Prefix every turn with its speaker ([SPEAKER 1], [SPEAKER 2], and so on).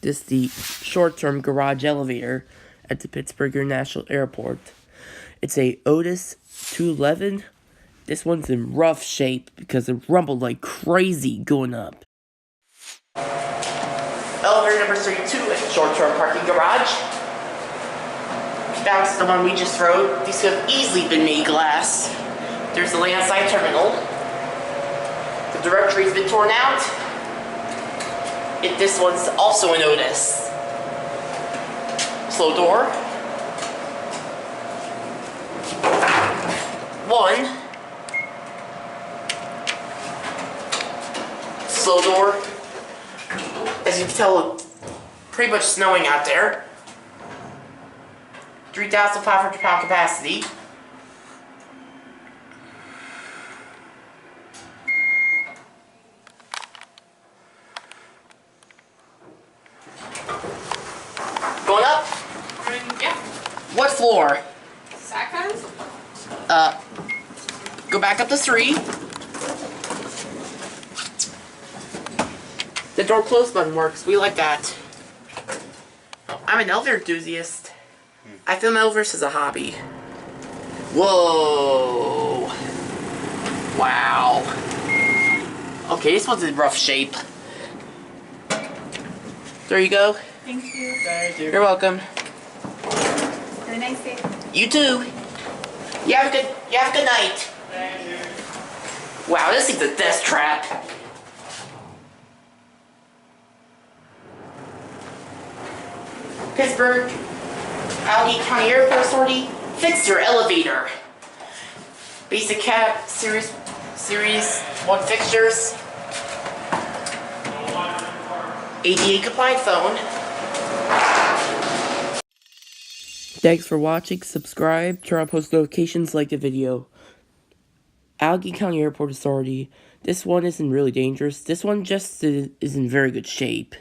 [SPEAKER 1] This is the short-term garage elevator at the Pittsburgh International Airport. It's a OTIS 211. This one's in rough shape because it rumbled like crazy going up. Elevator number 32 at the short-term parking garage. That's the one we just rode. These could have easily been made glass. There's the landside terminal. The directory's been torn out. This one's also an OTIS. Slow door. One. Slow door. As you can tell, it's pretty much snowing out there. 3,500 pound capacity. Going up?
[SPEAKER 2] Yeah.
[SPEAKER 1] What floor?
[SPEAKER 2] Second.
[SPEAKER 1] Go back up to 3. The door close button works. We like that. I'm an elevator enthusiast. I film elevators as a hobby. Whoa. Wow. Okay, this one's in rough shape. There you go.
[SPEAKER 2] Thank you.
[SPEAKER 3] Thank you.
[SPEAKER 1] You're welcome.
[SPEAKER 2] Have a nice day.
[SPEAKER 1] You too. You have a good night.
[SPEAKER 3] Thank you.
[SPEAKER 1] Wow, this thing's a death trap. Pittsburgh, Allegheny County Airport Authority, Fixture elevator. Basic cab, series 1 fixtures. ADA compliant phone. Thanks for watching, subscribe, turn on post notifications, like the video. Allegheny County Airport Authority. This one isn't really dangerous. This one just is in very good shape.